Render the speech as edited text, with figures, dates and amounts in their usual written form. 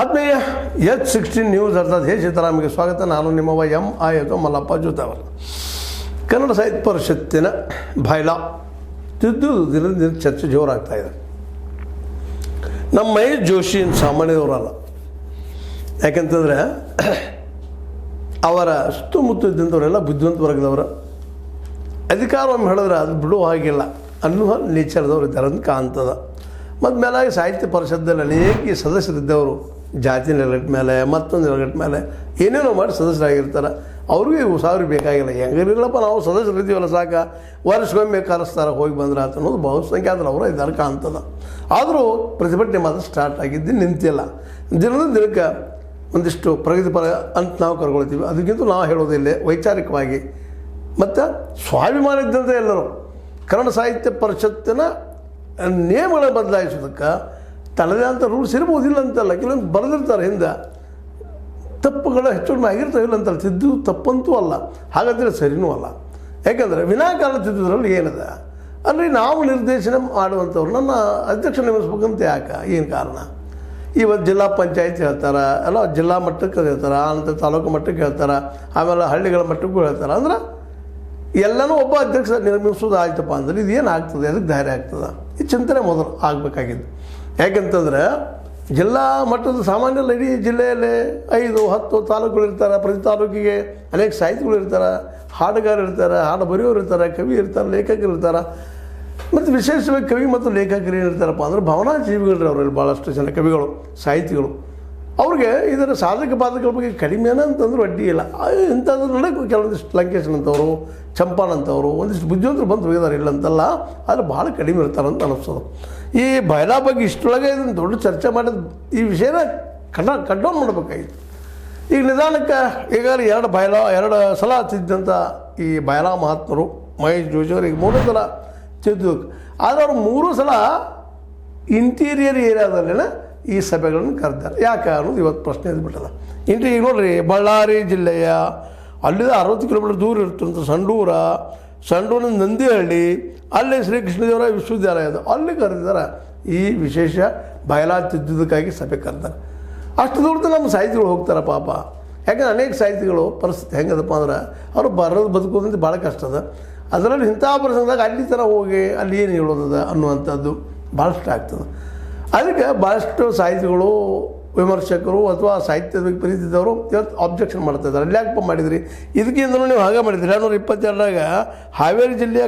ಆತ್ಮೀಯ H16 news ಅರ್ಥಾತ್ ಹೇ ಸೀತಾರಾಮ್ಗೆ ಸ್ವಾಗತ. ನಾನು ನಿಮ್ಮವ MI ಅಥವಾ ಮಲ್ಲಪ್ಪ ಜೋತಾವರ್. ಕನ್ನಡ ಸಾಹಿತ್ಯ ಪರಿಷತ್ತಿನ ಬೈಲಾ ತಿದ್ದು ದಿನದಿಂದ ದಿನ ಚರ್ಚೆ ಜೋರಾಗ್ತಾ ಇದೆ. ನಮ್ಮ ಮಹೇಶ್ ಜೋಶಿ ಸಾಮಾನ್ಯದವರಲ್ಲ. ಯಾಕೆಂತಂದರೆ ಅವರ ಸುತ್ತಮುತ್ತ ಇದ್ದಂಥವರೆಲ್ಲ ಬುದ್ಧಿವಂತ ವರ್ಗದವರು. ಅಧಿಕಾರವನ್ನು ಹೇಳಿದ್ರೆ ಅದು ಬಿಡುವ ಹಾಗಿಲ್ಲ ಅನ್ನುವ ನೇಚರ್ದವ್ರು ಇದ್ದಾರೆ ಅಂತ ಕಾಣ್ತದ. ಮತ್ತು ಮೇಲಾಗಿ ಸಾಹಿತ್ಯ ಪರಿಷತ್ತಲ್ಲಿ ಅನೇಕ ಸದಸ್ಯರಿದ್ದವರು ಜಾತಿ ನೆಲಗಟ್ಟ ಮೇಲೆ ಮತ್ತೊಂದು ನೆಲಗಟ್ಟ ಮೇಲೆ ಏನೇನೋ ಮಾಡಿ ಸದಸ್ಯರಾಗಿರ್ತಾರೆ. ಅವ್ರಿಗೆ ಸಾವಿರ ಬೇಕಾಗಿಲ್ಲ. ಹೆಂಗಿರಲಿಲ್ಲಪ್ಪ ನಾವು ಸದಸ್ಯರಿದ್ದೀವಲ್ಲ ಸಾಕ, ವರ್ಷಕ್ಕೊಮ್ಮೆ ಕರೆಸ್ತಾರೆ ಹೋಗಿ ಬಂದ್ರೆ ಅಂತ ಅನ್ನೋದು ಬಹುಸಂಖ್ಯಾತರು ಅವರ ಇದ್ದಾರೆ ಕಾಣ್ತದ. ಆದರೂ ಪ್ರತಿಭಟನೆ ಮಾತ್ರ ಸ್ಟಾರ್ಟ್ ಆಗಿದ್ದು ನಿಂತಿಲ್ಲ. ದಿನದ ದಿನಕ್ಕೆ ಒಂದಿಷ್ಟು ಪ್ರಗತಿಪರ ಅಂತ ನಾವು ಕರ್ಕೊಳ್ತೀವಿ. ಅದಕ್ಕಿಂತ ನಾವು ಹೇಳೋದಿಲ್ಲ ವೈಚಾರಿಕವಾಗಿ ಮತ್ತು ಸ್ವಾಭಿಮಾನ ಇದ್ದಂತೆ ಎಲ್ಲರೂ ಕನ್ನಡ ಸಾಹಿತ್ಯ ಪರಿಷತ್ತಿನ ನಿಯಮಗಳ ಬದಲಾಯಿಸೋದಕ್ಕೆ ತನ್ನದೇ ಅಂತ ರೂಲ್ಸ್ ಇರ್ಬೋದಿಲ್ಲ ಅಂತಲ್ಲ. ಕೆಲವೊಂದು ಬರೆದಿರ್ತಾರೆ ಹಿಂದೆ ತಪ್ಪುಗಳು ಹೆಚ್ಚು ಆಗಿರ್ತಾವೆ ಇಲ್ಲ ಅಂತಲ್ಲ. ತಿದ್ದು ತಪ್ಪಂತೂ ಅಲ್ಲ, ಹಾಗಾದರೆ ಸರಿನೂ ಅಲ್ಲ. ಯಾಕಂದರೆ ವಿನಾಕಾರಣ ತಿದ್ದುದ್ರಲ್ಲಿ ಏನಿದೆ ಅಂದರೆ ನಾವು ನಿರ್ದೇಶನ ಮಾಡುವಂಥವ್ರು ನನ್ನ ಅಧ್ಯಕ್ಷ ನೇಮಿಸ್ಬೇಕಂತ ಯಾಕೆ, ಏನು ಕಾರಣ? ಇವತ್ತು ಜಿಲ್ಲಾ ಪಂಚಾಯತ್ ಹೇಳ್ತಾರೆ, ಎಲ್ಲ ಜಿಲ್ಲಾ ಮಟ್ಟಕ್ಕೆ ಹೇಳ್ತಾರೆ, ಆನಂತರ ತಾಲೂಕು ಮಟ್ಟಕ್ಕೆ ಹೇಳ್ತಾರೆ, ಆಮೇಲೆ ಹಳ್ಳಿಗಳ ಮಟ್ಟಕ್ಕೂ ಹೇಳ್ತಾರೆ. ಅಂದ್ರೆ ಎಲ್ಲನೂ ಒಬ್ಬ ಅಧ್ಯಕ್ಷ ನಿರ್ಮಿಸೋದು ಆಯ್ತಪ್ಪ ಅಂದರೆ ಇದೇನು ಆಗ್ತದೆ, ಅದಕ್ಕೆ ಧೈರ್ಯ ಆಗ್ತದೆ. ಈ ಚಿಂತನೆ ಮೊದಲು ಆಗಬೇಕಾಗಿದ್ದು. ಯಾಕೆಂತಂದರೆ ಜಿಲ್ಲಾ ಮಟ್ಟದ ಸಾಮಾನ್ಯ ಇಡೀ ಜಿಲ್ಲೆಯಲ್ಲಿ 5-10 ತಾಲೂಕುಗಳು ಇರ್ತಾರೆ. ಪ್ರತಿ ತಾಲೂಕಿಗೆ ಅನೇಕ ಸಾಹಿತಿಗಳು ಇರ್ತಾರೆ, ಹಾಡುಗಾರರು ಇರ್ತಾರೆ, ಹಾಡು ಬರೆಯೋರು ಇರ್ತಾರೆ, ಕವಿ ಇರ್ತಾರೆ, ಲೇಖಕರು ಇರ್ತಾರೆ. ಮತ್ತು ವಿಶೇಷವಾಗಿ ಕವಿ ಮತ್ತು ಲೇಖಕರು ಏನಿರ್ತಾರಪ್ಪ ಅಂದ್ರೆ ಭಾವನಾ ಜೀವಿಗಳು ಅವರಲ್ಲಿ ಭಾಳಷ್ಟು ಜನ ಕವಿಗಳು ಸಾಹಿತಿಗಳು. ಅವ್ರಿಗೆ ಇದರ ಸಾಧಕ ಬಾಧಕಗಳ ಬಗ್ಗೆ ಕಡಿಮೆನ ಅಂತಂದ್ರೆ ಅಡ್ಡಿ ಇಲ್ಲ. ಇಂಥದ್ರಲ್ಲೇ ಕೆಲವೊಂದಿಷ್ಟು ಲಂಕೇಶನ್ ಅಂತವರು, ಚಂಪಾನ್ ಅಂತವರು ಒಂದಿಷ್ಟು ಬುದ್ಧಿವಂತರು ಬಂದು ಹೋಗಿದ್ದಾರೆ, ಇಲ್ಲ ಅಂತಲ್ಲ, ಆದರೆ ಭಾಳ ಕಡಿಮೆ ಇರ್ತಾರೆ ಅಂತ ಅನ್ನಿಸ್ತದೆ. ಈ ಬೈಲಾ ಬಗ್ಗೆ ಇಷ್ಟೊಳಗೆ ಇದನ್ನು ದೊಡ್ಡ ಚರ್ಚೆ ಮಾಡಿದ ಈ ವಿಷಯನ ಕಡ್ಡೌನ್ ಮಾಡಬೇಕಾಗಿತ್ತು. ಈಗ ನಿಧಾನಕ್ಕೆ ಈಗಾಗಲೇ 2 ಸಲ ತಿದ್ದಂಥ ಈ ಬೈಲಾ ಮಹಾತ್ಮರು ಮಹೇಶ್ ಜೋಶಿ ಅವರಿಗೆ 3 ಸಲ ತಿದ್ದಕ್ಕೆ. ಆದರೆ ಅವರು 3 ಸಲ ಇಂಟೀರಿಯರ್ ಏರಿಯಾದಲ್ಲಿನ ಈ ಸಭೆಗಳನ್ನು ಕರೆದಾರೆ. ಯಾಕೆ ಅನ್ನೋದು ಇವತ್ತು ಪ್ರಶ್ನೆ ಎದ್ಬಿಟ್ಟದ. ಈಗ ನೋಡ್ರಿ, ಬಳ್ಳಾರಿ ಜಿಲ್ಲೆಯ ಅಲ್ಲಿಂದ 60 ಕಿಲೋಮೀಟರ್ ದೂರ ಇರ್ತಂಥ ಸಂಡೂರಿನ ನಂದಿಹಳ್ಳಿ, ಅಲ್ಲಿ ಶ್ರೀಕೃಷ್ಣದೇವರಾಯ ವಿಶ್ವವಿದ್ಯಾಲಯ ಅದು, ಅಲ್ಲಿ ಕರೆದಿದ್ದಾರೆ. ಈ ವಿಶೇಷ ಬಯಲಾ ತಿದ್ದುದಕ್ಕಾಗಿ ಸಭೆ ಕರೆದಾರೆ. ಅಷ್ಟು ದೂರದ ನಮ್ಮ ಸಾಹಿತಿಗಳು ಹೋಗ್ತಾರೆ ಪಾಪ. ಯಾಕಂದ್ರೆ ಅನೇಕ ಸಾಹಿತಿಗಳು ಪರಿಸ್ಥಿತಿ ಹೆಂಗದಪ್ಪ ಅಂದ್ರೆ ಅವರು ಬರೋದು ಬದುಕೋದಂತ ಭಾಳ ಕಷ್ಟ ಅದ. ಅದರಲ್ಲಿ ಇಂಥ ಪ್ರಸಂಗದಾಗ ಅಲ್ಲಿ ಥರ ಹೋಗಿ ಅಲ್ಲಿ ಏನು ಹೇಳೋದದ ಅನ್ನುವಂಥದ್ದು ಭಾಳಷ್ಟು ಆಗ್ತದೆ. ಅದಕ್ಕೆ ಭಾಳಷ್ಟು ಸಾಹಿತಿಗಳು, ವಿಮರ್ಶಕರು ಅಥವಾ ಸಾಹಿತ್ಯದ ಬಗ್ಗೆ ಪ್ರೀತಿದವರು ಇವತ್ತು ಅಬ್ಜೆಕ್ಷನ್ ಮಾಡ್ತಾ ಇದ್ದಾರೆ. ಅಲ್ಲಿ ಯಾಕಪ್ಪ ಮಾಡಿದ್ರಿ, ಇದಕ್ಕಿಂತಲೂ ನೀವು ಹಾಗೆ ಮಾಡಿದ್ರಿ. 2022 ಹಾವೇರಿ ಜಿಲ್ಲೆಯ